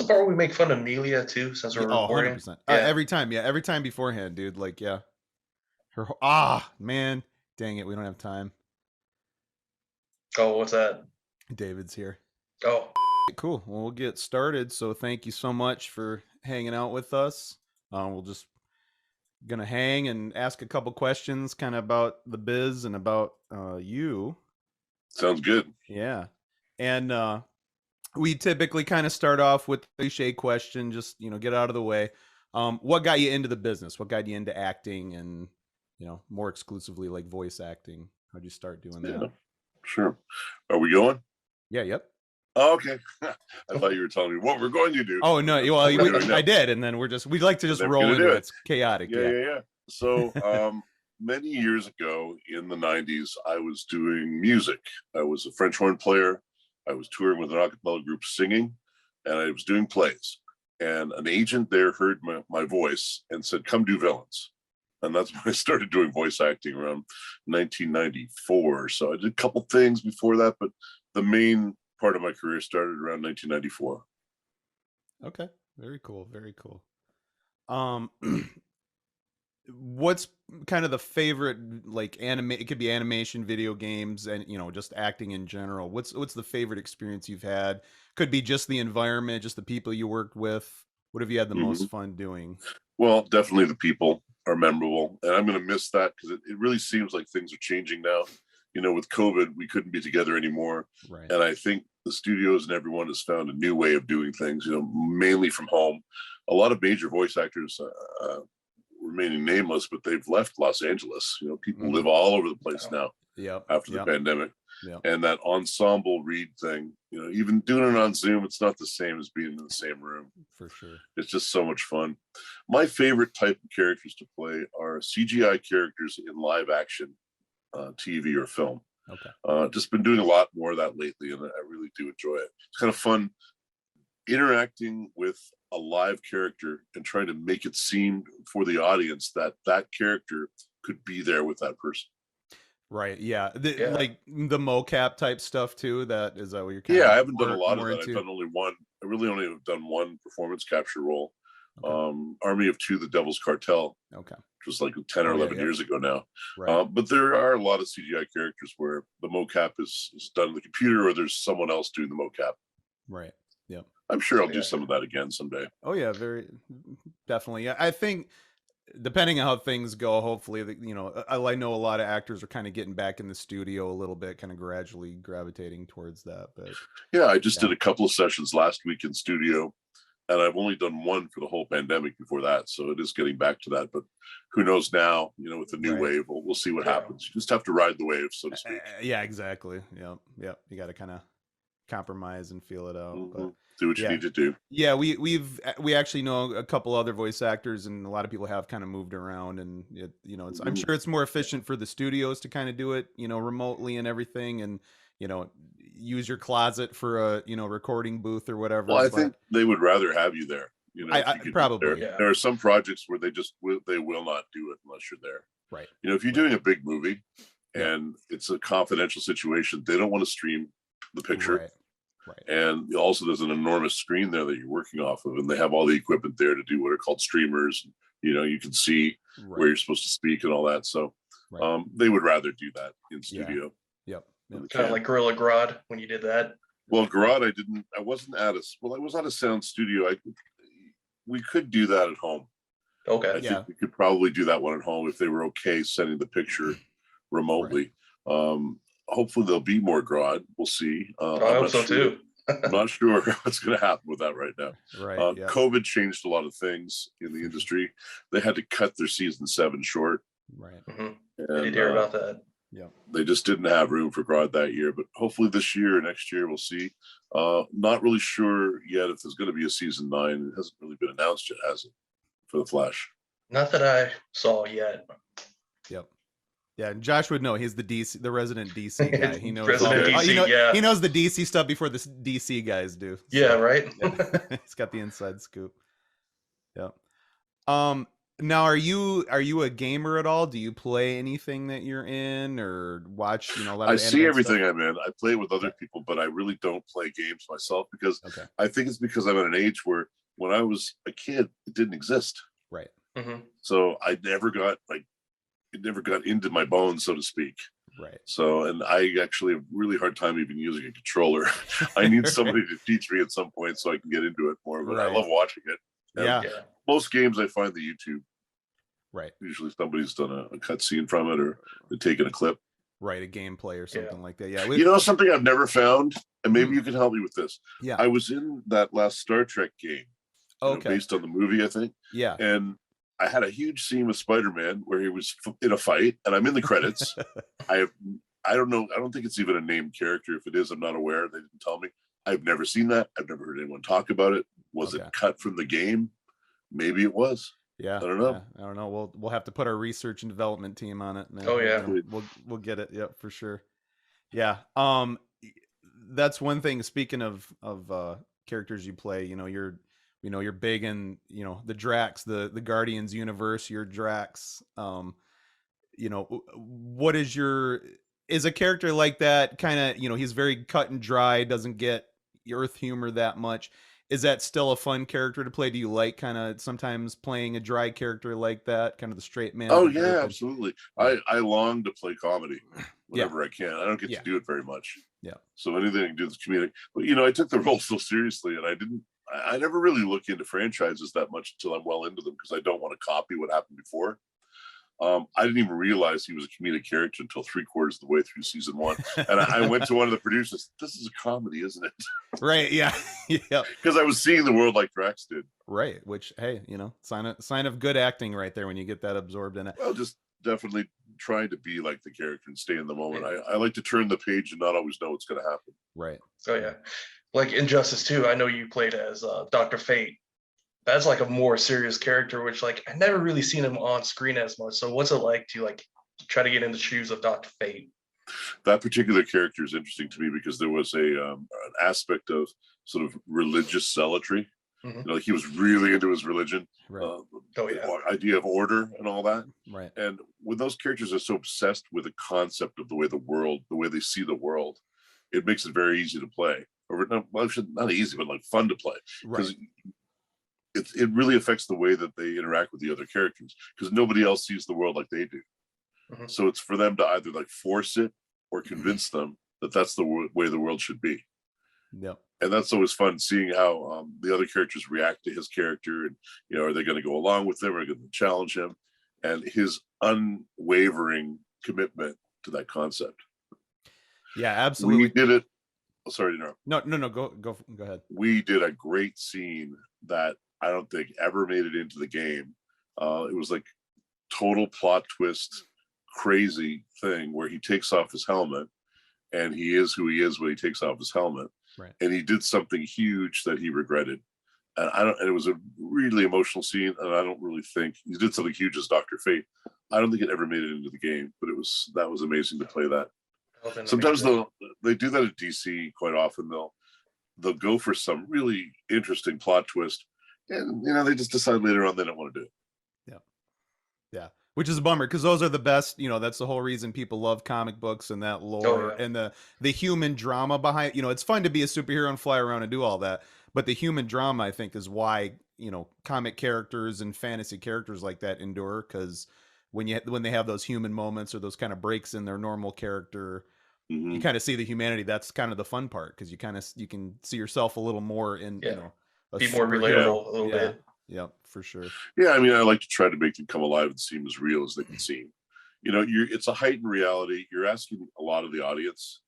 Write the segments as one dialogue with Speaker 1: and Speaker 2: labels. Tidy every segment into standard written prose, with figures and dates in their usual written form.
Speaker 1: the part where we make fun of Amelia too, since we're
Speaker 2: Oh,
Speaker 1: recording?
Speaker 2: 100%.
Speaker 1: Yeah.
Speaker 2: Every time. Yeah, every time beforehand, dude. Like, yeah. Man. Dang it, we don't have time.
Speaker 1: Oh, what's that?
Speaker 2: David's here.
Speaker 1: Oh.
Speaker 2: Cool. Well, we'll get started. So thank you so much for hanging out with us. We'll just gonna hang and ask a couple questions kind of about the biz and about you.
Speaker 3: Sounds good.
Speaker 2: Yeah. And we typically kind of start off with the cliche question, just, get out of the way. What got you into the business? What got you into acting and, more exclusively like voice acting? How'd you start doing that?
Speaker 3: Sure. Are we going?
Speaker 2: Yeah, yep.
Speaker 3: Oh, okay. I thought you were telling me what we're going to do.
Speaker 2: Oh, no. Well, I did. And then we'd like to just roll into it. It's chaotic.
Speaker 3: Yeah. So, many years ago in the 90s, I was doing music. I was a French horn player. I was touring with an a cappella group singing, and I was doing plays. And an agent there heard my voice and said, come do villains. And that's when I started doing voice acting around 1994. So I did a couple things before that, but the main part of my career started around 1994.
Speaker 2: Okay. Very cool. Very cool. What's kind of the favorite, like, it could be animation, video games, and just acting in general. What's the favorite experience you've had? Could be just the environment, just the people you worked with. What have you had the most fun doing?
Speaker 3: Well, definitely the people are memorable, and I'm going to miss that because it really seems like things are changing now. With COVID, we couldn't be together anymore.
Speaker 2: Right.
Speaker 3: And I think the studios and everyone has found a new way of doing things, mainly from home. A lot of major voice actors remaining nameless, but they've left Los Angeles. People live all over the place now after the pandemic. And that ensemble read thing, even doing it on Zoom, it's not the same as being in the same room.
Speaker 2: For sure.
Speaker 3: It's just so much fun. My favorite type of characters to play are CGI characters in live action TV or film.
Speaker 2: Okay.
Speaker 3: Just been doing a lot more of that lately, and I really do enjoy it. It's kind of fun interacting with a live character and trying to make it seem for the audience that character could be there with that person.
Speaker 2: Right. Yeah. Like the mocap type stuff too. Is that what you're
Speaker 3: kind of? I haven't done a lot of that. I've done only one. I really only have done one performance capture role. Okay. Army of Two, The Devil's Cartel.
Speaker 2: Okay.
Speaker 3: Which was like 10 or 11 years ago now.
Speaker 2: Right.
Speaker 3: But there are a lot of CGI characters where the mocap is done on the computer, or there's someone else doing the mocap.
Speaker 2: Right. Yep.
Speaker 3: I'm sure I'll do some of that again someday.
Speaker 2: Oh yeah, very definitely. I think depending on how things go, hopefully, I know a lot of actors are kind of getting back in the studio a little bit, kind of gradually gravitating towards that. But
Speaker 3: yeah, I just did a couple of sessions last week in studio, and I've only done one for the whole pandemic before that. So it is getting back to that. But who knows now, with the new wave, we'll see what happens. You just have to ride the wave, so to speak.
Speaker 2: Yeah, exactly. Yeah. You got to kind of compromise and feel it out. But
Speaker 3: do what you need to do.
Speaker 2: Yeah, we actually know a couple other voice actors, and a lot of people have kind of moved around, and I'm sure it's more efficient for the studios to kind of do it, remotely and everything, and use your closet for a recording booth or whatever.
Speaker 3: Well, I think they would rather have you there.
Speaker 2: Probably.
Speaker 3: There are some projects where they will not do it unless you're there.
Speaker 2: Right.
Speaker 3: If you're doing a big movie and it's a confidential situation, they don't want to stream the picture.
Speaker 2: Right.
Speaker 3: And also there's an enormous screen there that you're working off of, and they have all the equipment there to do what are called streamers. You can see where you're supposed to speak and all that. So they would rather do that in studio.
Speaker 2: Yep.
Speaker 1: Kind of like Gorilla Grodd when you did that.
Speaker 3: Well, Grodd, I was at a sound studio. We could do that at home.
Speaker 1: Okay.
Speaker 3: I think we could probably do that one at home if they were okay sending the picture remotely. Hopefully there'll be more Grodd. We'll see.
Speaker 1: I hope so too.
Speaker 3: I'm not sure what's going to happen with that right now.
Speaker 2: Right.
Speaker 3: COVID changed a lot of things in the industry. They had to cut their season 7 short.
Speaker 2: Right.
Speaker 1: And, I did hear about that.
Speaker 2: Yeah.
Speaker 3: They just didn't have room for Grodd that year, but hopefully this year or next year we'll see. Not really sure yet if there's going to be a season 9. It hasn't really been announced yet, has it? For the Flash.
Speaker 1: Not that I saw yet.
Speaker 2: Yep. Yeah, and Josh would know. He's the resident DC guy. He knows
Speaker 1: he
Speaker 2: knows the DC stuff before the DC guys do.
Speaker 1: So, yeah, right.
Speaker 2: He's got the inside scoop. Yeah. Now, are you a gamer at all? Do you play anything that you're in or watch, a lot
Speaker 3: I
Speaker 2: of
Speaker 3: see
Speaker 2: anime stuff?
Speaker 3: everything I'm in. I play with other
Speaker 2: Okay.
Speaker 3: people, but I really don't play games myself because
Speaker 2: Okay.
Speaker 3: I think it's because I'm at an age where when I was a kid, it didn't exist.
Speaker 2: Right.
Speaker 1: Hmm.
Speaker 3: So I never got it never got into my bones, so to speak.
Speaker 2: Right.
Speaker 3: So, and I actually have a really hard time even using a controller. I need somebody to teach me at some point so I can get into it more. But I
Speaker 2: Right.
Speaker 3: love watching it. And
Speaker 2: Yeah.
Speaker 1: Yeah.
Speaker 3: most games I find the YouTube.
Speaker 2: Right.
Speaker 3: Usually somebody's done a cut scene from it or they've taken a clip.
Speaker 2: Right. A gameplay or something
Speaker 1: Yeah.
Speaker 2: like that. Yeah.
Speaker 3: You know something I've never found, and maybe
Speaker 2: Mhm.
Speaker 3: you can help me with this.
Speaker 2: Yeah.
Speaker 3: I was in that last Star Trek game,
Speaker 2: Okay.
Speaker 3: based on the movie, I think.
Speaker 2: Yeah.
Speaker 3: And I had a huge scene with Spider-Man where he was in a fight, and I'm in the credits. I don't know. I don't think it's even a named character. If it is, I'm not aware. They didn't tell me. I've never seen that. I've never heard anyone talk about it. Was
Speaker 2: Okay.
Speaker 3: it cut from the game? Maybe it was.
Speaker 2: Yeah.
Speaker 3: I don't know.
Speaker 2: Yeah, I don't know. We'll have to put our research and development team on it, man.
Speaker 1: Oh, yeah.
Speaker 2: We'll get it. Yep, for sure. Yeah. That's one thing. Speaking of characters you play, you're big in, the Drax, the Guardians universe, your Drax. What is a character like that kind of, he's very cut and dry, doesn't get earth humor that much. Is that still a fun character to play? Do you like kind of sometimes playing a dry character like that, kind of the straight man?
Speaker 3: Oh
Speaker 2: of the group?
Speaker 3: yeah, absolutely. I long to play comedy whenever I can. I don't get
Speaker 2: Yeah.
Speaker 3: to do it very much.
Speaker 2: Yeah.
Speaker 3: So anything I can do is comedic. But I took the role so seriously, and I never really look into franchises that much until I'm well into them because I don't want to copy what happened before. I didn't even realize he was a comedic character until 3/4 of the way through season 1. And I went to one of the producers. This is a comedy, isn't it?
Speaker 2: Right. Yeah. Yeah.
Speaker 3: Because I was seeing the world like Drax did.
Speaker 2: Right. Which, hey, sign of good acting right there when you get that absorbed in it.
Speaker 3: Well, just definitely trying to be like the character and stay in the moment. I like to turn the page and not always know what's going to happen.
Speaker 2: Right.
Speaker 1: Oh yeah. Like Injustice 2, I know you played as Dr. Fate. That's like a more serious character, which like I never really seen him on screen as much. So what's it like to try to get in the shoes of Dr. Fate?
Speaker 3: That particular character is interesting to me because there was an aspect of sort of religious zealotry.
Speaker 1: Mhm.
Speaker 3: Like he was really into his religion,
Speaker 2: Right.
Speaker 1: Oh yeah.
Speaker 3: the idea of order and all that.
Speaker 2: Right.
Speaker 3: And when those characters are so obsessed with the concept of the way they see the world, it makes it very easy to play. Or not easy, but like fun to play.
Speaker 2: Right.
Speaker 3: Because it really affects the way that they interact with the other characters because nobody else sees the world like they do.
Speaker 1: Mhm.
Speaker 3: So it's for them to either like force it or convince them that that's the way the world should be.
Speaker 2: Yep.
Speaker 3: And that's always fun seeing how the other characters react to his character, and are they going to go along with him or going to challenge him, and his unwavering commitment to that concept.
Speaker 2: Yeah, absolutely.
Speaker 3: We did it. Oh, sorry to interrupt.
Speaker 2: No. Go ahead.
Speaker 3: We did a great scene that I don't think ever made it into the game. It was like total plot twist, crazy thing where he takes off his helmet, and he is who he is when he takes off his helmet.
Speaker 2: Right.
Speaker 3: And he did something huge that he regretted. And it was a really emotional scene. And I don't really think he did something huge as Dr. Fate. I don't think it ever made it into the game, but that was amazing to play that. Sometimes they do that at DC quite often. They'll go for some really interesting plot twist, and they just decide later on they don't want to do it.
Speaker 2: Yeah. Which is a bummer because those are the best, that's the whole reason people love comic books and that lore and the human drama behind, it's fun to be a superhero and fly around and do all that. But the human drama, I think, is why, comic characters and fantasy characters like that endure. Because when they have those human moments or those kind of breaks in their normal character, you kind of see the humanity. That's kind of the fun part because you can see yourself a little more in,
Speaker 1: be more relatable a little bit.
Speaker 2: Yeah, for sure.
Speaker 3: Yeah, I mean, I like to try to make them come alive and seem as real as they can seem. It's a heightened reality. You're asking a lot of the audience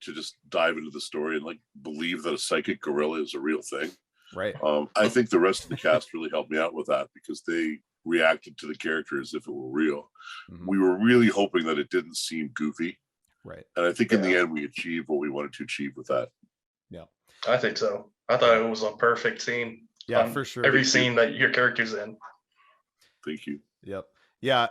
Speaker 3: to just dive into the story and like believe that a psychic gorilla is a real thing.
Speaker 2: Right.
Speaker 3: I think the rest of the cast really helped me out with that because they reacted to the character as if it were real.
Speaker 2: Mhm.
Speaker 3: We were really hoping that it didn't seem goofy.
Speaker 2: Right.
Speaker 3: And I think in the end, we achieved what we wanted to achieve with that.
Speaker 2: Yeah.
Speaker 1: I think so. I thought it was a perfect scene.
Speaker 2: Yeah, for sure.
Speaker 1: Every scene that your character's in.
Speaker 3: Thank you.
Speaker 2: Yep. Yeah.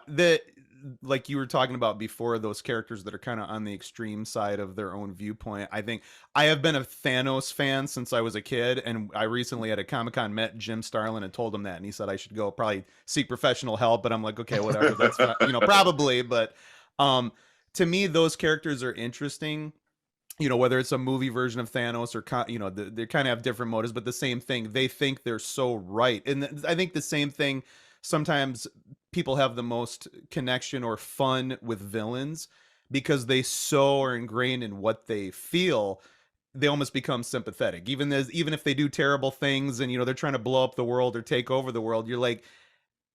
Speaker 2: like you were talking about before, those characters that are kind of on the extreme side of their own viewpoint. I think I have been a Thanos fan since I was a kid, and I recently at a Comic-Con met Jim Starlin and told him that, and he said I should go probably seek professional help, but I'm like, okay, whatever, that's not, probably, but to me, those characters are interesting. Whether it's a movie version of Thanos or, they kind of have different motives, but the same thing. They think they're so right. And I think the same thing, sometimes people have the most connection or fun with villains because they so are ingrained in what they feel, they almost become sympathetic. Even if they do terrible things and, they're trying to blow up the world or take over the world, you're like,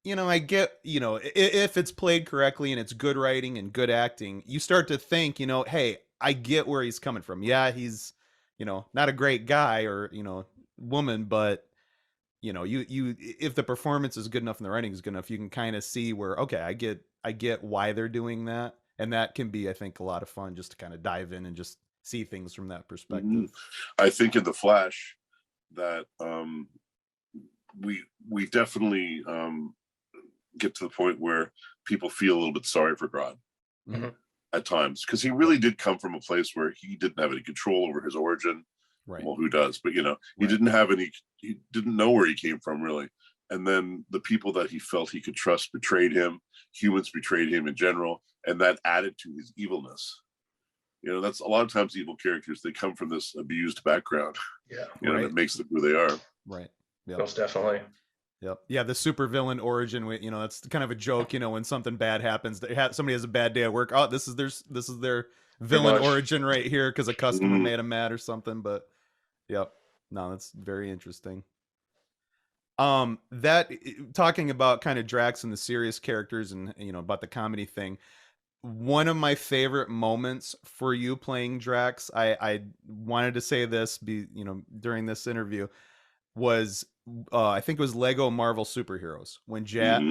Speaker 2: I get, if it's played correctly and it's good writing and good acting, you start to think, hey, I get where he's coming from. Yeah, he's, not a great guy or, woman, but you if the performance is good enough and the writing is good enough, you can kind of see where, okay, I get why they're doing that. And that can be, I think, a lot of fun just to kind of dive in and just see things from that perspective.
Speaker 3: I think in The Flash that we definitely get to the point where people feel a little bit sorry for Grodd.
Speaker 1: Mm-hmm.
Speaker 3: At times, because he really did come from a place where he didn't have any control over his origin.
Speaker 2: Right.
Speaker 3: Well, who does? But he didn't have any. He didn't know where he came from really. And then the people that he felt he could trust betrayed him. Humans betrayed him in general, and that added to his evilness. That's a lot of times evil characters. They come from this abused background.
Speaker 1: Yeah.
Speaker 3: And it makes them who they are.
Speaker 2: Right.
Speaker 1: Yep. Most definitely.
Speaker 2: Yep. Yeah, the supervillain origin. That's kind of a joke. When something bad happens, somebody has a bad day at work. Oh, this is their villain origin right here because a customer made them mad or something. But, yep. No, that's very interesting. That talking about kind of Drax and the serious characters and about the comedy thing. One of my favorite moments for you playing Drax, I wanted to say this, during this interview, was I think it was Lego Marvel Superheroes when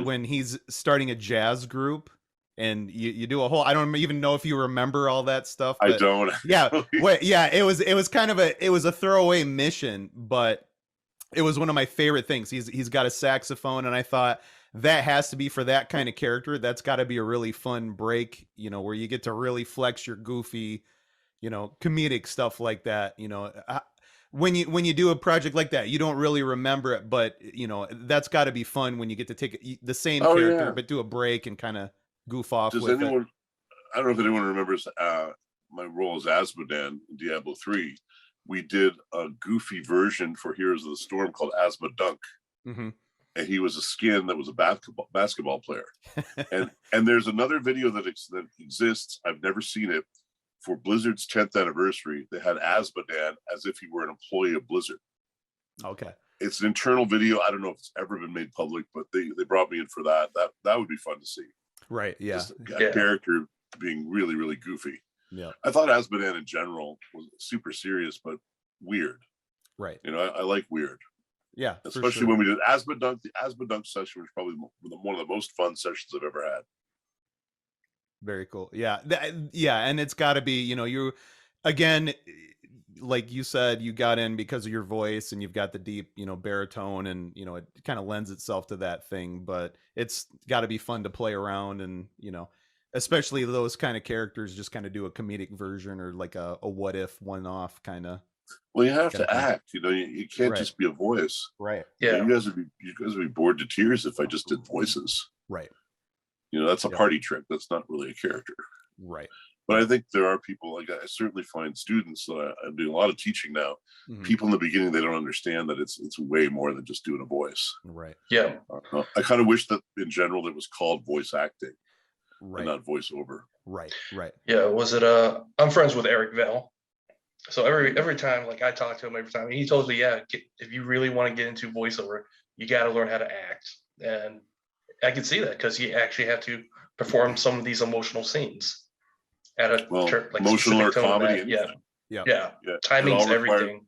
Speaker 2: when he's starting a jazz group and you do a whole, I don't even know if you remember all that stuff, but
Speaker 3: I don't.
Speaker 2: Yeah, it was kind of a throwaway mission, but it was one of my favorite things. He's got a saxophone, and I thought that has to be, for that kind of character, that's got to be a really fun break, where you get to really flex your goofy, comedic stuff like that. When you do a project like that, you don't really remember it, but that's got to be fun when you get to take the same character but do a break and kind of goof off.
Speaker 3: I don't know if anyone remembers my role as Asmodan in Diablo 3. We did a goofy version for Heroes of the Storm called Asma Dunk.
Speaker 2: Mm-hmm.
Speaker 3: And he was a skin that was a basketball player. and there's another video that exists. I've never seen it. For Blizzard's 10th anniversary, they had Asmodan as if he were an employee of Blizzard.
Speaker 2: Okay.
Speaker 3: It's an internal video. I don't know if it's ever been made public, but they brought me in for that. That would be fun to see.
Speaker 2: Right. Yeah.
Speaker 3: Just a character being really, really goofy.
Speaker 2: Yeah.
Speaker 3: I thought Asmodan in general was super serious, but weird.
Speaker 2: Right.
Speaker 3: I like weird.
Speaker 2: Yeah.
Speaker 3: Especially when we did Asma Dunk. The Asma Dunk session was probably one of the most fun sessions I've ever had.
Speaker 2: Very cool. Yeah. And it's got to be, you, again, like you said, you got in because of your voice and you've got the deep, baritone, and, it kind of lends itself to that thing, but it's got to be fun to play around and, especially those kind of characters just kind of do a comedic version or like a what if one-off kind of.
Speaker 3: Well, you have to act, you can't just be a voice.
Speaker 2: Right.
Speaker 3: Yeah. You guys would be bored to tears if I just did voices.
Speaker 2: Right.
Speaker 3: That's a party trick. That's not really a character.
Speaker 2: Right.
Speaker 3: But I think there are people, like I certainly find students that I'm doing a lot of teaching now. Mm-hmm. People in the beginning, they don't understand that it's way more than just doing a voice.
Speaker 2: Right.
Speaker 1: Yeah.
Speaker 3: I kind of wish that in general it was called voice acting,
Speaker 2: right,
Speaker 3: and not voiceover.
Speaker 2: Right. Right.
Speaker 1: Yeah. Was it? I'm friends with Eric Vell. So every time, like I talk to him every time, he told me, if you really want to get into voiceover, you got to learn how to act. And I can see that because you actually have to perform some of these emotional scenes at a
Speaker 3: emotional or comedy.
Speaker 1: Yeah. Timing's everything.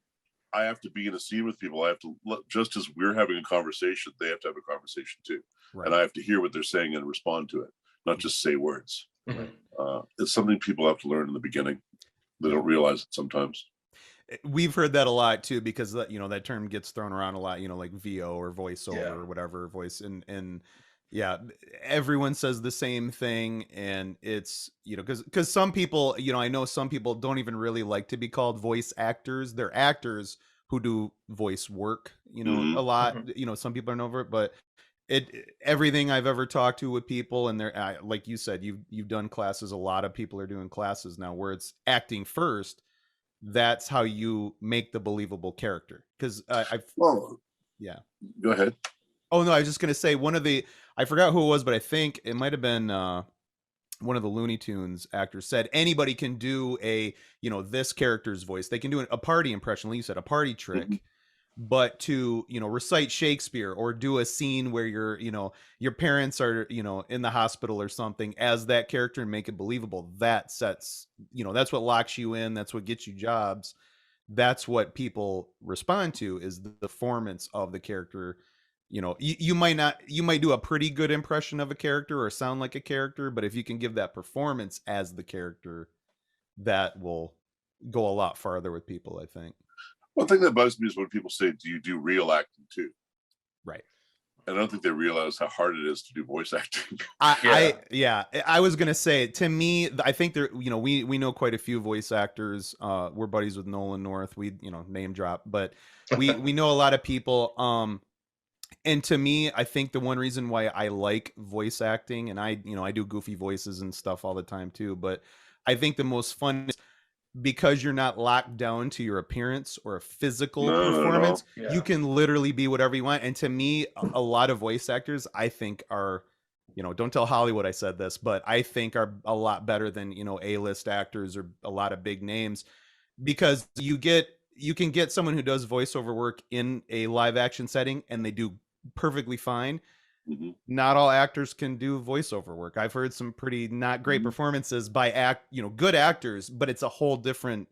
Speaker 3: I have to be in a scene with people. I have to, just as we're having a conversation, they have to have a conversation too. Right. And I have to hear what they're saying and respond to it, not just say words. Mm-hmm. It's something people have to learn in the beginning. They don't realize it sometimes.
Speaker 2: We've heard that a lot too, because that term gets thrown around a lot, like VO or voiceover or whatever voice. And Yeah, everyone says the same thing, and it's, you know, because some people, you know, I know some people don't even really like to be called voice actors. They're actors who do voice work, you know,
Speaker 3: Hmm.
Speaker 2: a lot.
Speaker 1: Mhm.
Speaker 2: You know, some people are over it, but everything I've ever talked to with people, and they're like you said, you've done classes. A lot of people are doing classes now where it's acting first. That's how you make the believable character. Because I've
Speaker 3: Well,
Speaker 2: yeah.
Speaker 3: go ahead.
Speaker 2: Oh no, I was just gonna say one of the, I forgot who it was, but I think it might have been one of the Looney Tunes actors said anybody can do a, you know, this character's voice. They can do a party impression, like you said, a party
Speaker 3: Mhm.
Speaker 2: trick. But to, you know, recite Shakespeare or do a scene where your, you know, your parents are, you know, in the hospital or something as that character and make it believable, that sets, you know, that's what locks you in. That's what gets you jobs. That's what people respond to, is the performance of the character. You know, you might not, you might do a pretty good impression of a character or sound like a character, but if you can give that performance as the character, that will go a lot farther with people, I think.
Speaker 3: One thing that bugs me is when people say, "Do you do real acting too?"
Speaker 2: Right.
Speaker 3: And I don't think they realize how hard it is to do voice acting.
Speaker 1: Yeah.
Speaker 2: Yeah, I was gonna say, to me, I think there, you know, we know quite a few voice actors. We're buddies with Nolan North. We, you know, name drop, but we know a lot of people. And to me, I think the one reason why I like voice acting, and I, you know, I do goofy voices and stuff all the time too, but I think the most fun is because you're not locked down to your appearance or a physical
Speaker 3: No, not at
Speaker 2: performance.
Speaker 3: all.
Speaker 2: You
Speaker 1: Yeah.
Speaker 2: can literally be whatever you want. And to me, a lot of voice actors, I think, are, you know, don't tell Hollywood I said this, but I think are a lot better than, you know, A-list actors or a lot of big names, because you can get someone who does voiceover work in a live action setting and they do perfectly fine.
Speaker 3: Hmm.
Speaker 2: Not all actors can do voiceover work. I've heard some pretty not great
Speaker 3: Hmm.
Speaker 2: performances by you know, good actors, but it's a whole different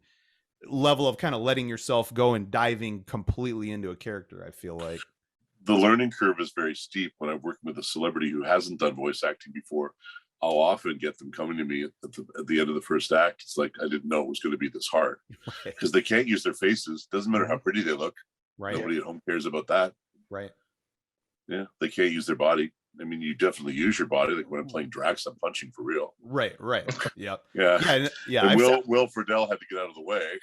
Speaker 2: level of kind of letting yourself go and diving completely into a character, I feel like.
Speaker 3: The learning curve is very steep. When I'm working with a celebrity who hasn't done voice acting before, I'll often get them coming to me at the end of the first act. It's like, I didn't know it was going to be this hard,
Speaker 2: Right.
Speaker 3: because they can't use their faces. Doesn't matter how
Speaker 2: Mhm.
Speaker 3: pretty they look.
Speaker 2: Right.
Speaker 1: Yeah.
Speaker 3: Nobody at home cares about that.
Speaker 2: Right.
Speaker 3: Yeah, they can't use their body. I mean, you definitely use your body. Like when I'm playing Drax, I'm punching for real.
Speaker 2: Right. Right. Yep.
Speaker 3: Yeah.
Speaker 2: Yeah. Yeah.
Speaker 3: And
Speaker 2: I've said.
Speaker 3: Will Friedle had to get out of the way.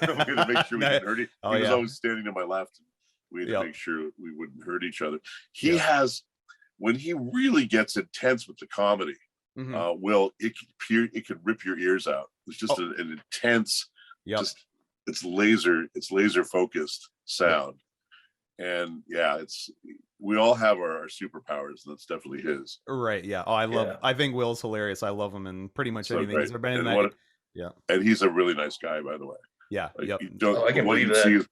Speaker 3: We had to make sure we didn't hurt him.
Speaker 2: Oh
Speaker 3: He was
Speaker 2: yeah.
Speaker 3: always standing to my left. We had to
Speaker 2: Yep.
Speaker 3: make sure we wouldn't hurt each other. He
Speaker 2: Yep.
Speaker 3: has, when he really gets intense with the comedy,
Speaker 2: Mhm.
Speaker 3: Will, it could rip your ears out. It's just
Speaker 2: Oh.
Speaker 3: an intense,
Speaker 2: Yep.
Speaker 3: just it's laser focused
Speaker 2: Yep.
Speaker 3: sound. And yeah, we all have our superpowers, and that's definitely his.
Speaker 2: Right. Yeah. Oh,
Speaker 1: Yeah.
Speaker 2: I think Will's hilarious. I love him in pretty much
Speaker 3: So
Speaker 2: anything
Speaker 3: great.
Speaker 2: he's ever been in.
Speaker 3: And
Speaker 2: That. Yeah.
Speaker 3: and he's a really nice guy, by the way.
Speaker 2: Yeah.
Speaker 3: Like,
Speaker 2: Yep.
Speaker 3: you don't,
Speaker 1: Oh, I can
Speaker 3: what
Speaker 1: believe
Speaker 3: you
Speaker 1: that.
Speaker 3: see is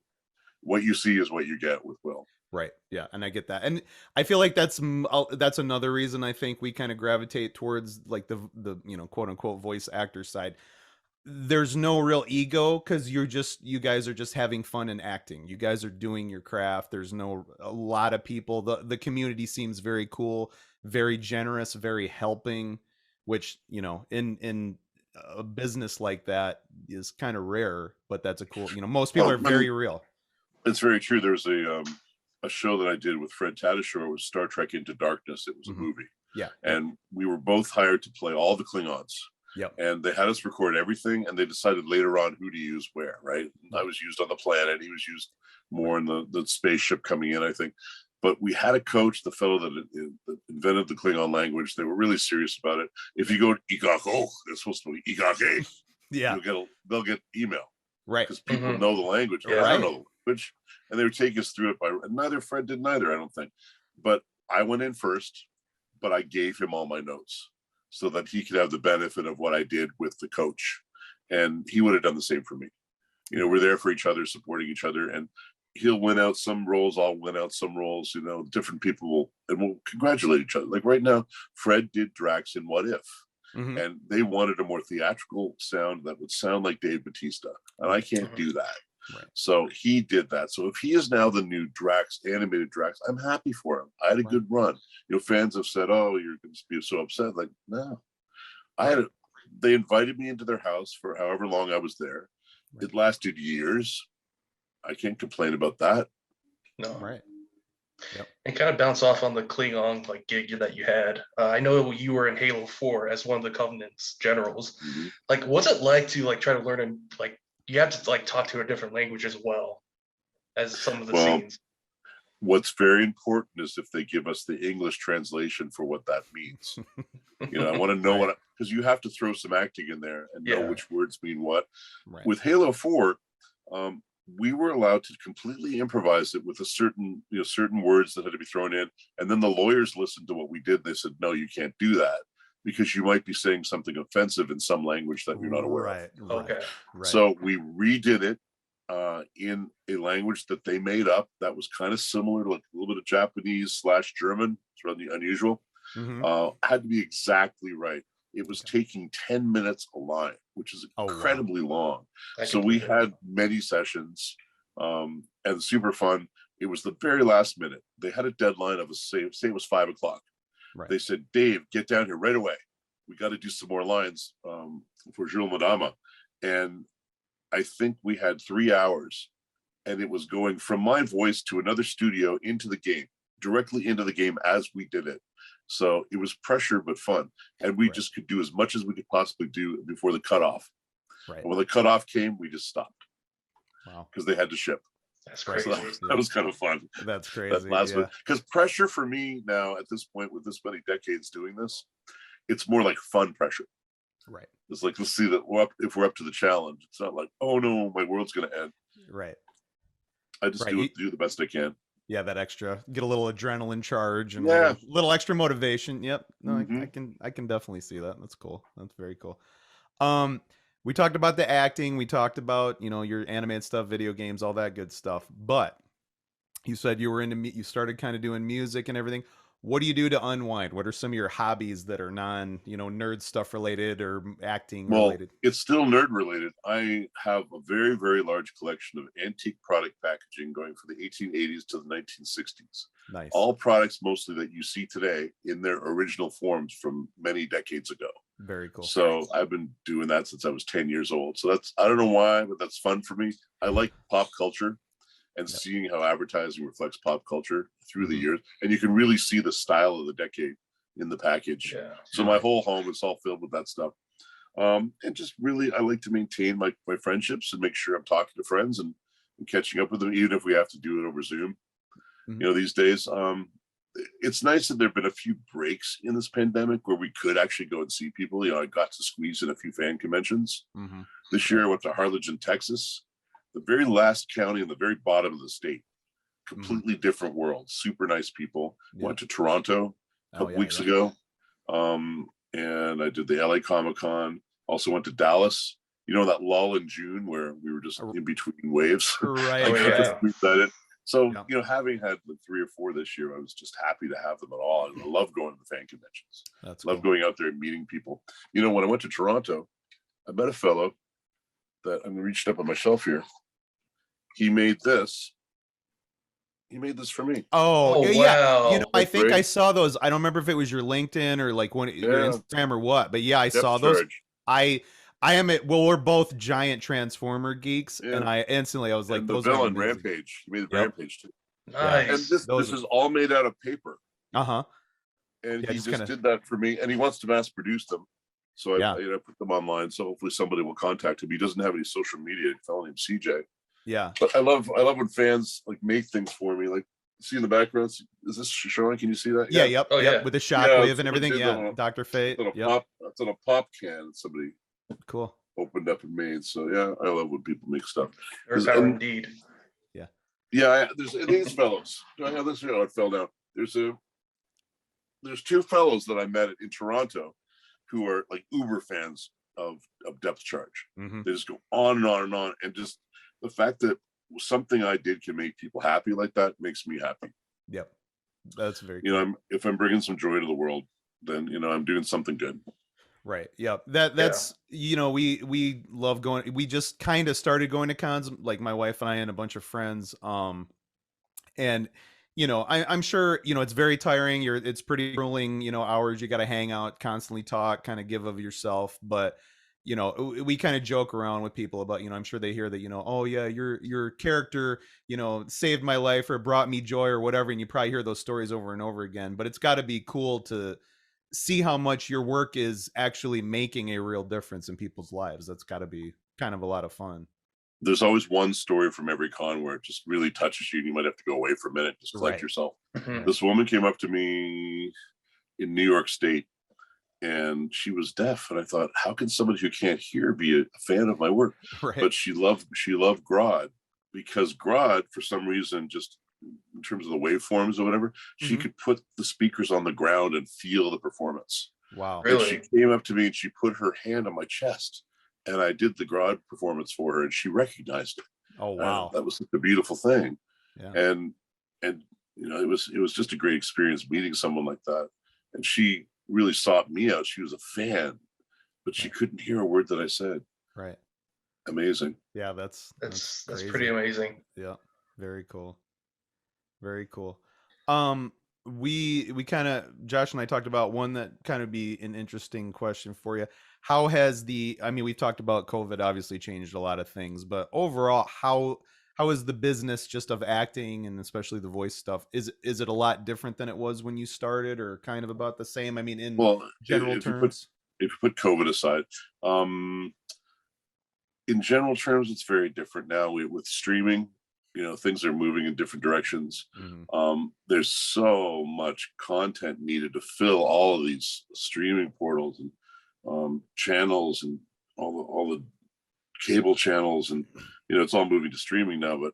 Speaker 3: what you see is what you get with Will.
Speaker 2: Right. Yeah, and I get that, and I feel like that's another reason I think we kind of gravitate towards like the, you know, quote unquote voice actor side. There's no real ego because you guys are just having fun and acting. You guys are doing your craft. There's no a lot of people. The community seems very cool, very generous, very helping, which, you know, in a business like that is kind of rare, but that's a cool. You know, most people
Speaker 3: Oh,
Speaker 2: are very real.
Speaker 3: it's very true. There's a show that I did with Fred Tatasciore. It was Star Trek Into Darkness. It was a
Speaker 2: Mhm.
Speaker 3: movie,
Speaker 2: Yeah.
Speaker 3: and we were both hired to play all the Klingons.
Speaker 2: Yep.
Speaker 3: And they had us record everything, and they decided later on who to use where. Right? I was used on the planet. He was used more in the spaceship coming in, I think. But we had a coach, the fellow that invented the Klingon language. They were really serious about it. If you go Igako, it's supposed to be Igake.
Speaker 2: Yeah.
Speaker 3: They'll get email,
Speaker 2: Right.
Speaker 3: because people
Speaker 1: Mhm.
Speaker 3: know the language.
Speaker 1: Yeah.
Speaker 3: I don't know the language. And they would take us through it neither Fred did neither, I don't think. But I went in first, but I gave him all my notes so that he could have the benefit of what I did with the coach. And he would have done the same for me. You know, we're there for each other, supporting each other. And he'll win out some roles, I'll win out some roles, you know, different people and we'll congratulate each other. Like right now, Fred did Drax in What If?
Speaker 2: Mm-hmm.
Speaker 3: And they wanted a more theatrical sound that would sound like Dave Bautista. And I can't do that.
Speaker 2: Right.
Speaker 3: So he did that. So if he is now the new Drax, animated Drax, I'm happy for him. I had a good run. You know, fans have said, "Oh, you're going to be so upset." Like, no, they invited me into their house for however long I was there. It lasted years. I can't complain about that.
Speaker 1: No.
Speaker 2: Right. Yep.
Speaker 1: And kind of bounce off on the Klingon like gig that you had. I know you were in Halo 4 as one of the Covenant's generals.
Speaker 3: Mhm.
Speaker 1: Like, what's it like to like try to learn and like you have to like talk to a different language as well as some of the
Speaker 3: Well,
Speaker 1: scenes?
Speaker 3: what's very important is if they give us the English translation for what that means. I want to know
Speaker 2: Right.
Speaker 3: because you have to throw some acting in there and know
Speaker 1: Yeah.
Speaker 3: which words mean what.
Speaker 2: Right.
Speaker 3: With Halo 4, we were allowed to completely improvise it with a certain words that had to be thrown in, and then the lawyers listened to what we did. They said, no, you can't do that because you might be saying something offensive in some language that you're not aware of.
Speaker 2: Right.
Speaker 1: Okay.
Speaker 2: Right.
Speaker 3: So we redid it in a language that they made up that was kind of similar to like a little bit of Japanese/German. It's really unusual.
Speaker 2: Mhm.
Speaker 3: Had to be exactly right. It was taking 10 minutes a line, which is
Speaker 2: Oh, wow.
Speaker 3: incredibly long.
Speaker 1: I
Speaker 3: So
Speaker 1: can
Speaker 3: we
Speaker 1: believe it.
Speaker 3: had many sessions and super fun. It was the very last minute. They had a deadline of say it was 5 o'clock.
Speaker 2: Right.
Speaker 3: They said, Dave, get down here right away. We got to do some more lines for Jules Madama. And I think we had 3 hours, and it was going from my voice to another studio into the game, directly into the game as we did it. So it was pressure, but fun. And we
Speaker 2: Right.
Speaker 3: just could do as much as we could possibly do before the cutoff.
Speaker 2: Right.
Speaker 3: And when the cutoff came, we just stopped
Speaker 2: Wow.
Speaker 3: because they had to ship.
Speaker 1: That's
Speaker 2: Right.
Speaker 1: crazy.
Speaker 3: So that was kind of fun.
Speaker 2: That's
Speaker 3: That
Speaker 2: crazy.
Speaker 3: last
Speaker 2: Yeah.
Speaker 3: one. Because pressure for me now at this point, with this many decades doing this, it's more like fun pressure.
Speaker 2: Right.
Speaker 3: It's like, let's see that if we're up to the challenge. It's not like, oh no, my world's going to end.
Speaker 2: Right.
Speaker 3: I just
Speaker 2: Right.
Speaker 3: do the best I can.
Speaker 2: Yeah, that extra, get a little adrenaline charge and
Speaker 3: Yeah.
Speaker 2: a little extra motivation. Yep. No,
Speaker 3: Mhm.
Speaker 2: I can definitely see that. That's cool. That's very cool. We talked about the acting, we talked about, your animated stuff, video games, all that good stuff. But you said you were you started kind of doing music and everything. What do you do to unwind? What are some of your hobbies that are non, nerd stuff related or acting
Speaker 3: Well,
Speaker 2: related?
Speaker 3: it's still nerd related. I have a very, very large collection of antique product packaging going from the 1880s to the 1960s.
Speaker 2: Nice.
Speaker 3: All products mostly that you see today in their original forms from many decades ago.
Speaker 2: Very cool.
Speaker 3: So I've been doing that since I was 10 years old. So I don't know why, but that's fun for me. I like pop culture and seeing how advertising reflects pop culture through the years. And you can really see the style of the decade in the package.
Speaker 1: Yeah.
Speaker 3: So my whole home is all filled with that stuff. And just really, I like to maintain my friendships and make sure I'm talking to friends and catching up with them, even if we have to do it over Zoom. These days, it's nice that there've been a few breaks in this pandemic where we could actually go and see people. I got to squeeze in a few fan conventions. This year I went to Harlingen, Texas, the very last county in the very bottom of the state. Completely different world, super nice people. Went to Toronto a couple weeks ago, and I did the LA Comic-Con. Also went to Dallas. That lull in June where we were just in between waves.
Speaker 2: Right.
Speaker 1: Oh,
Speaker 3: I
Speaker 1: yeah.
Speaker 3: just squeezed that in. So, having had like 3 or 4 this year, I was just happy to have them at all. I love going to the fan conventions.
Speaker 2: That's
Speaker 3: love going out there and meeting people. When I went to Toronto, I met a fellow that I'm reached up on my shelf here. He made this. He made this for me.
Speaker 2: Oh yeah.
Speaker 1: Wow.
Speaker 2: I think I saw those. I don't remember if it was your LinkedIn or like your Instagram or what, but yeah, I saw those. I am we're both giant Transformer geeks, and I was like,
Speaker 3: and the
Speaker 2: those
Speaker 3: villain
Speaker 2: are amazing.
Speaker 3: Rampage. He made the Rampage too.
Speaker 1: Nice.
Speaker 3: And this is all made out of paper. And he just did that for me, and he wants to mass produce them. So I put them online. So hopefully somebody will contact him. He doesn't have any social media. A fellow named CJ.
Speaker 2: Yeah.
Speaker 3: But I love when fans like make things for me. Like, see in the background, is this showing? Can you see that?
Speaker 2: Yeah. Yep.
Speaker 1: Oh, yeah.
Speaker 2: With the shockwave and everything. Yeah. Dr. Fate.
Speaker 3: That's on a pop can. Somebody
Speaker 2: cool
Speaker 3: opened up and made. So yeah, I love when people make stuff.
Speaker 1: Indeed.
Speaker 2: Yeah.
Speaker 3: Yeah. There's these fellows. Do I have this? It fell down. There's 2 fellows that I met in Toronto who are like uber fans of Depth Charge. They just go on and on and on, and just the fact that something I did can make people happy like that makes me happy.
Speaker 2: Yep. That's very cool.
Speaker 3: If I'm bringing some joy to the world, then I'm doing something good.
Speaker 2: Right. Yep. That's we love going. We just kind of started going to cons, like my wife and I and a bunch of friends. And I'm sure it's very tiring. It's pretty grueling. Hours you got to hang out, constantly talk, kind of give of yourself. But you know, we kind of joke around with people about, you know, I'm sure they hear that, you know, oh yeah, your character, you know, saved my life or brought me joy or whatever, and you probably hear those stories over and over again. But it's got to be cool to see how much your work is actually making a real difference in people's lives. That's got to be kind of a lot of fun.
Speaker 3: There's always one story from every con where it just really touches you and you might have to go away for a minute, just collect
Speaker 2: Right.
Speaker 3: yourself.
Speaker 1: Mhm.
Speaker 3: This woman came up to me in New York State and she was deaf. And I thought, how can somebody who can't hear be a fan of my work?
Speaker 2: Right.
Speaker 3: But she loved Grodd, because Grodd, for some reason, just in terms of the waveforms or whatever, she could put the speakers on the ground and feel the performance.
Speaker 2: Wow.
Speaker 3: And
Speaker 1: Really?
Speaker 3: she came up to me and she put her hand on my chest, and I did the Grodd performance for her, and she recognized it.
Speaker 2: Oh wow.
Speaker 3: That was such a beautiful thing.
Speaker 2: Yeah.
Speaker 3: And you know, it was just a great experience meeting someone like that. And she really sought me out. She was a fan, but she couldn't hear a word that I said.
Speaker 2: Right.
Speaker 3: Amazing.
Speaker 2: Yeah, that's
Speaker 1: That's
Speaker 2: crazy.
Speaker 1: pretty amazing.
Speaker 2: Yeah. Very cool. Very cool. We kind of, Josh and I talked about one that kind of be an interesting question for you. How has I mean, we've talked about COVID obviously changed a lot of things, but overall, how is the business just of acting and especially the voice stuff? Is it a lot different than it was when you started, or kind of about the same? I mean, in general terms.
Speaker 3: If you put COVID aside, in general terms, it's very different now. With streaming, you know, things are moving in different directions. There's so much content needed to fill all of these streaming portals and channels and all the cable channels, and you know, it's all moving to streaming now. But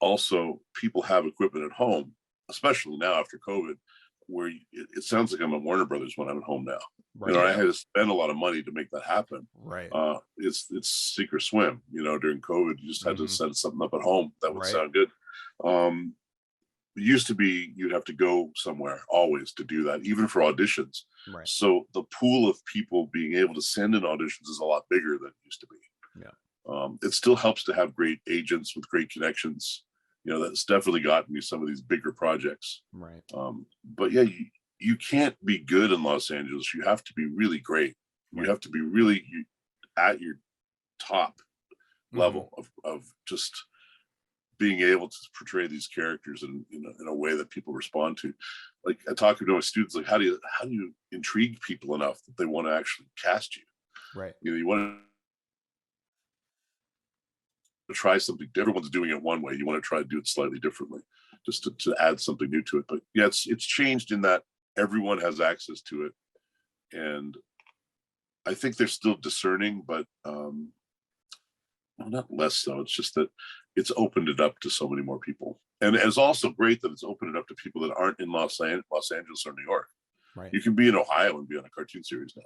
Speaker 3: also, people have equipment at home, especially now after COVID, where it sounds like I'm at Warner Brothers when I'm at home now.
Speaker 2: Right.
Speaker 3: You know, I had to spend a lot of money to make that happen.
Speaker 2: Right.
Speaker 3: It's sink or swim. You know, during COVID, you just had to set something up at home that would sound good. It used to be you'd have to go somewhere always to do that, even for auditions.
Speaker 2: Right.
Speaker 3: So the pool of people being able to send in auditions is a lot bigger than it used to be.
Speaker 2: Yeah.
Speaker 3: It still helps to have great agents with great connections. You know, that's definitely gotten me some of these bigger projects.
Speaker 2: Right.
Speaker 3: But yeah, you can't be good in Los Angeles. You have to be really great. You have to be really at your top level of just being able to portray these characters in a way that people respond to. Like, I talk to my students, like, how do you intrigue people enough that they want to actually cast you?
Speaker 2: Right.
Speaker 3: You know, you want to try something. Everyone's doing it one way. You want to try to do it slightly differently, just to add something new to it. But yeah, it's changed in that everyone has access to it, and I think they're still discerning, but well, not less so. It's just that it's opened it up to so many more people, and it's also great that it's opened it up to people that aren't in Los Angeles or New York.
Speaker 2: Right.
Speaker 3: You can be in Ohio and be on a cartoon series now.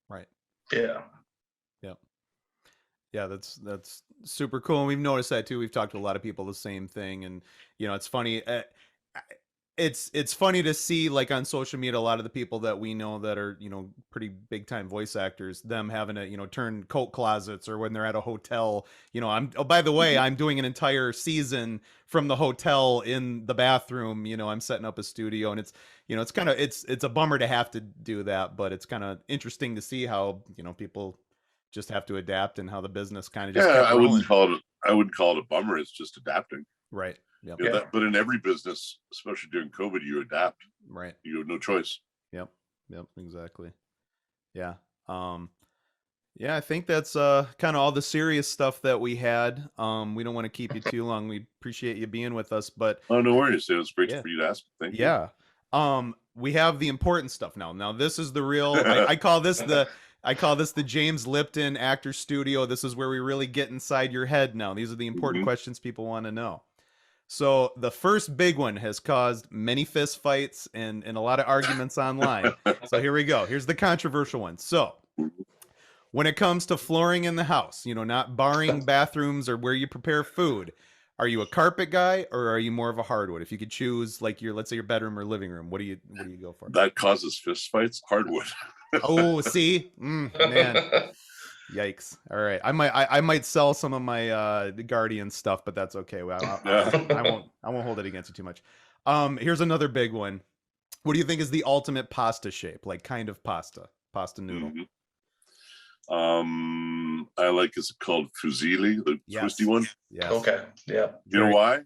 Speaker 2: Right.
Speaker 1: Yeah.
Speaker 2: Yeah, that's super cool. And we've noticed that too. We've talked to a lot of people the same thing, and you know, it's funny. It's funny to see, like, on social media, a lot of the people that we know that are, you know, pretty big time voice actors, them having to, you know, turn coat closets, or when they're at a hotel, you know, by the way, I'm doing an entire season from the hotel in the bathroom, you know, I'm setting up a studio, and it's, you know, it's kind of, it's a bummer to have to do that, but it's kind of interesting to see how, you know, people just have to adapt, and how the business kind of just kept
Speaker 3: I
Speaker 2: rolling.
Speaker 3: wouldn't call it a bummer. It's just adapting.
Speaker 2: Right. Yep.
Speaker 3: You know, but in every business, especially during COVID, you adapt.
Speaker 2: Right.
Speaker 3: You have no choice.
Speaker 2: Yep. Exactly. Yeah. Yeah, I think that's kind of all the serious stuff that we had. We don't want to keep you too long. We appreciate you being with us, but
Speaker 3: oh, no worries. It was great
Speaker 2: Yeah.
Speaker 3: for you to ask. Thank you.
Speaker 2: Yeah. We have the important stuff now. Now this is the real. I call this the James Lipton Actor Studio. This is where we really get inside your head now. These are the important questions people want to know. So the first big one has caused many fist fights and a lot of arguments online. So here we go. Here's the controversial one. So when it comes to flooring in the house, you know, not barring bathrooms or where you prepare food, are you a carpet guy or are you more of a hardwood? If you could choose, like, let's say your bedroom or living room, what do you go for?
Speaker 3: That causes fist fights. Hardwood.
Speaker 2: Oh, see, man, yikes! All right, I might sell some of my the Guardian stuff, but that's okay. Well, I won't hold it against you too much. Here's another big one. What do you think is the ultimate pasta shape? Like, kind of pasta noodle.
Speaker 3: I like, is it called fusilli, the twisty one?
Speaker 2: Yes.
Speaker 1: Okay. Yeah.
Speaker 3: You know why?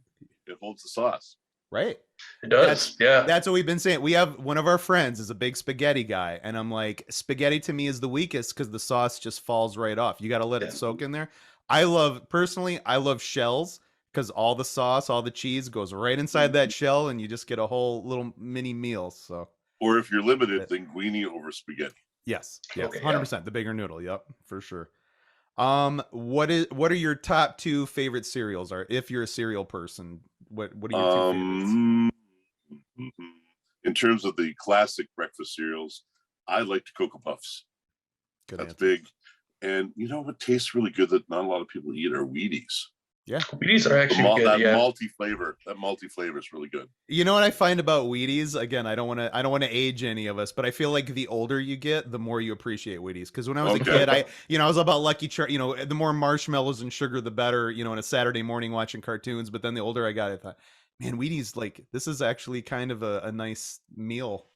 Speaker 3: It holds the sauce.
Speaker 2: Right.
Speaker 1: It does.
Speaker 2: That's what we've been saying. We have one of our friends is a big spaghetti guy, and I'm like, spaghetti to me is the weakest because the sauce just falls right off. You got to let it soak in there. I love shells because all the sauce, all the cheese goes right inside that shell, and you just get a whole little mini meal. So,
Speaker 3: or if you're limited, linguine over spaghetti.
Speaker 2: Yes, 100%. The bigger noodle. Yep, for sure. What are your top 2 favorite cereals? Or if you're a cereal person, what are your 2 favorites?
Speaker 3: In terms of the classic breakfast cereals, I like the Cocoa Puffs. That's big. And you know what tastes really good that not a lot of people eat are Wheaties.
Speaker 2: Yeah,
Speaker 1: Wheaties are actually good.
Speaker 3: That multi flavor is really good.
Speaker 2: You know what I find about Wheaties? Again, I don't want to age any of us, but I feel like the older you get, the more you appreciate Wheaties. Because when I was a kid, I was about Lucky Charms. The more marshmallows and sugar, the better. On a Saturday morning watching cartoons. But then the older I got, I thought, man, Wheaties, like, this is actually kind of a nice meal.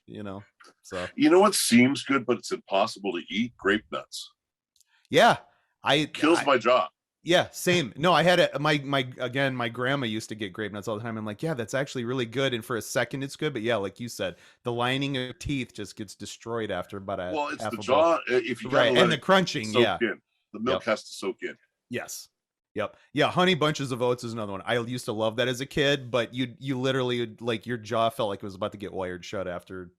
Speaker 2: So
Speaker 3: you know what seems good, but it's impossible to eat? Grape nuts.
Speaker 2: Yeah,
Speaker 3: kills my jaw.
Speaker 2: Yeah, same. No, I had my grandma used to get grape nuts all the time. I'm like, yeah, that's actually really good. And for a second, it's good. But yeah, like you said, the lining of teeth just gets destroyed after about a
Speaker 3: Well, it's the jaw. If you
Speaker 2: and the crunching,
Speaker 3: the milk has to soak in.
Speaker 2: Yes. Yep. Yeah, Honey Bunches of Oats is another one. I used to love that as a kid, but you literally, like, your jaw felt like it was about to get wired shut after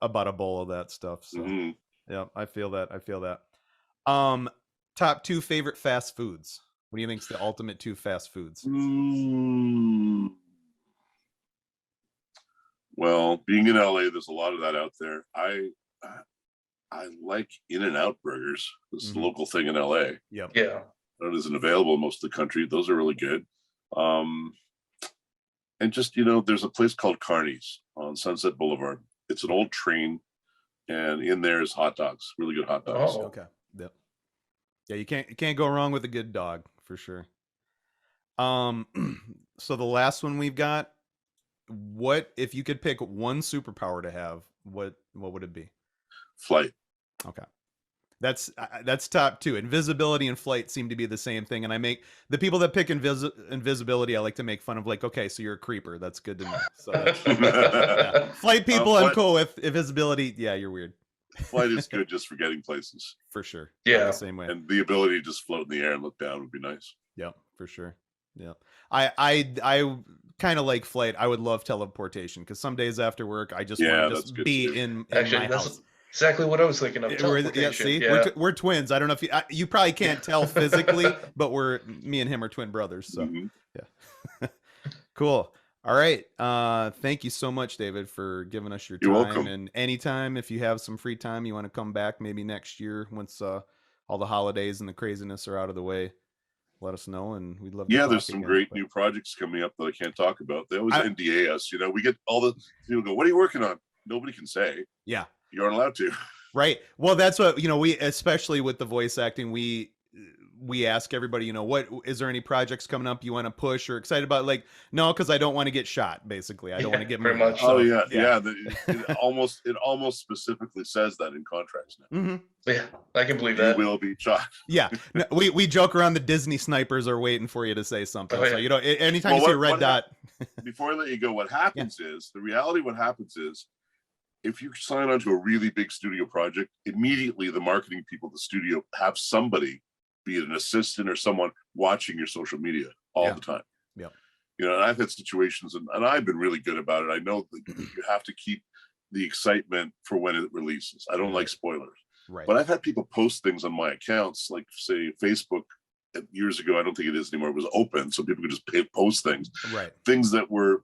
Speaker 2: about a bowl of that stuff. So yeah, I feel that. Top 2 favorite fast foods. What do you think is the ultimate 2 fast foods?
Speaker 3: Well, being in LA, there's a lot of that out there. I like In-N-Out burgers. This is a local thing in LA.
Speaker 2: Yep.
Speaker 3: Yeah. It isn't available in most of the country. Those are really good. And just, there's a place called Carney's on Sunset Boulevard. It's an old train, and in there is hot dogs, really good hot dogs.
Speaker 2: Oh, okay. Yep. Yeah, you can't go wrong with a good dog, for sure. So the last one we've got, what if you could pick one superpower to have, what would it be?
Speaker 3: Flight.
Speaker 2: Okay. That's top 2. Invisibility and flight seem to be the same thing, and I make the people that pick invisibility, I like to make fun of, like, okay, so you're a creeper. That's good to know. So yeah. Flight people, I'm cool with. Invisibility, yeah, you're weird.
Speaker 3: Flight is good just for getting places.
Speaker 2: For sure.
Speaker 1: Yeah.
Speaker 2: The same way.
Speaker 3: And the ability to just float in the air and look down would be nice.
Speaker 2: Yep, for sure. Yeah. I kind of like flight. I would love teleportation because some days after work, I just want to just be in my house.
Speaker 1: Exactly what I was thinking of.
Speaker 2: We're twins. I don't know if you probably can't tell physically, but me and him are twin brothers. So yeah. Cool. All right. Thank you so much, David, for giving us your time.
Speaker 3: You're welcome.
Speaker 2: And anytime, if you have some free time, you want to come back maybe next year once all the holidays and the craziness are out of the way, let us know, and we'd love to talk
Speaker 3: there's some
Speaker 2: again.
Speaker 3: Great new projects coming up that I can't talk about. They always NDA us. We get all the people go, what are you working on? Nobody can say.
Speaker 2: Yeah.
Speaker 3: You aren't allowed to.
Speaker 2: Right. Well, that's what, we, especially with the voice acting, we ask everybody, what is there any projects coming up you want to push or excited about? Like, no, because I don't want to get shot. Basically, I don't want to get
Speaker 1: pretty
Speaker 2: murdered.
Speaker 1: much.
Speaker 3: So, it almost specifically says that in contracts now.
Speaker 2: Mm-hmm.
Speaker 1: Yeah, I can believe that.
Speaker 3: You will be shot.
Speaker 2: Yeah, no, we joke around. The Disney snipers are waiting for you to say something. So anytime you see a red dot.
Speaker 3: Before I let you go, what happens is the reality. What happens is, if you sign on to a really big studio project, immediately the marketing people at the studio have somebody, be it an assistant or someone, watching your social media all the time.
Speaker 2: Yeah.
Speaker 3: And I've had situations, and I've been really good about it. I know that you have to keep the excitement for when it releases. I don't like spoilers.
Speaker 2: Right.
Speaker 3: But I've had people post things on my accounts, like, say, Facebook years ago. I don't think it is anymore. It was open, so people could just post things.
Speaker 2: Right.
Speaker 3: Things that were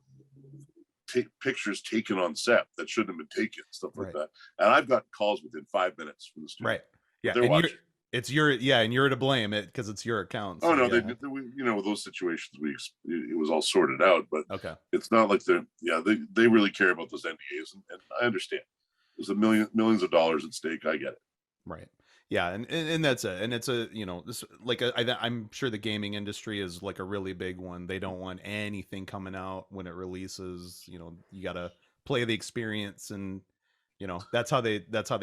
Speaker 3: pictures taken on set that shouldn't have been taken, stuff like that. And I've got calls within 5 minutes from the studio.
Speaker 2: Right. Yeah.
Speaker 3: They're watching.
Speaker 2: And you're to blame it because it's your account.
Speaker 3: So, with those situations, it was all sorted out, but it's not like they really care about those NDAs, and I understand. There's millions of dollars at stake. I get it.
Speaker 2: Right. Yeah, and that's it. And it's this, like, I'm sure the gaming industry is like a really big one. They don't want anything coming out when it releases. You got to play the experience and you know, that's how they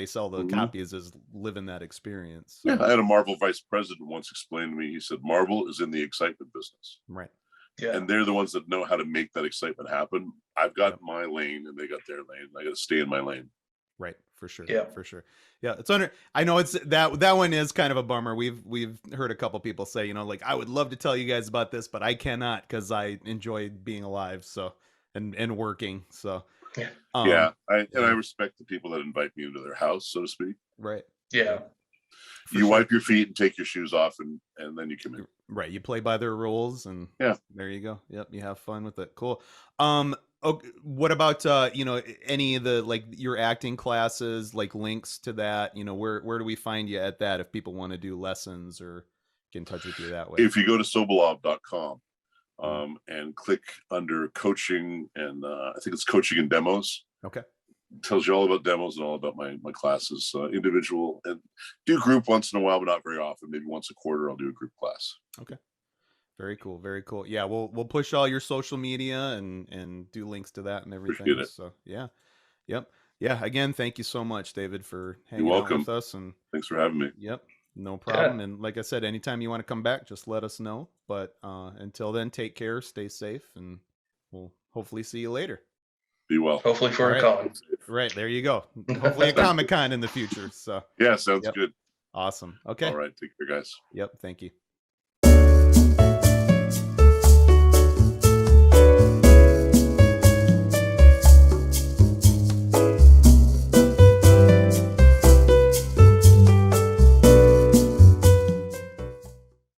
Speaker 2: sell the
Speaker 3: Mhm.
Speaker 2: copies, is live in that experience.
Speaker 3: Yeah,
Speaker 2: So,
Speaker 3: I had a Marvel vice president once explain to me. He said, "Marvel is in the excitement business,
Speaker 2: right.
Speaker 1: Yeah.
Speaker 3: and they're the ones that know how to make that excitement happen. I've got
Speaker 2: Yep.
Speaker 3: my lane, and they got their lane. I got to stay in my lane."
Speaker 2: Right, for sure.
Speaker 1: Yeah.
Speaker 2: For sure. Yeah, it's under. I know it's that one is kind of a bummer. We've heard a couple people say, you know, like, I would love to tell you guys about this, but I cannot because I enjoy being alive. So and working. So
Speaker 1: Yeah.
Speaker 3: Yeah, I
Speaker 2: yeah.
Speaker 3: respect the people that invite me into their house, so to speak.
Speaker 2: Right.
Speaker 1: Yeah.
Speaker 2: For
Speaker 3: You
Speaker 2: sure.
Speaker 3: wipe your feet and take your shoes off, and then you come in.
Speaker 2: Right. You play by their rules, and
Speaker 3: Yeah.
Speaker 2: there you go. Yep. You have fun with it. Cool. Okay, what about you know, any of the, like, your acting classes, like links to that? You know, where do we find you at that if people want to do lessons or get in touch with you that way?
Speaker 3: If you go to Sobolov.com
Speaker 2: Mhm.
Speaker 3: and click under coaching, and I think it's coaching and demos.
Speaker 2: Okay.
Speaker 3: It tells you all about demos and all about my classes, individual, and do group once in a while, but not very often. Maybe once a quarter, I'll do a group class.
Speaker 2: Okay. Very cool. Very cool. Yeah, we'll push all your social media and do links to that and
Speaker 3: Appreciate
Speaker 2: everything.
Speaker 3: it.
Speaker 2: So yeah. Yep. Yeah. Again, thank you so much, David, for
Speaker 3: You're
Speaker 2: hanging out
Speaker 3: welcome.
Speaker 2: with us. And
Speaker 3: Thanks for having me.
Speaker 2: yep, no
Speaker 1: Yeah.
Speaker 2: problem. And like I said, anytime you want to come back, just let us know. But until then, take care, stay safe, and we'll hopefully see you later.
Speaker 3: Be well.
Speaker 1: Hopefully for
Speaker 2: All
Speaker 1: a
Speaker 2: right.
Speaker 1: con.
Speaker 2: Right, there you go. Hopefully a Comic-Con in the future. So
Speaker 3: Yeah, sounds
Speaker 2: yep.
Speaker 3: good.
Speaker 2: Awesome. Okay.
Speaker 3: All right, take care, guys.
Speaker 2: Yep. Thank you.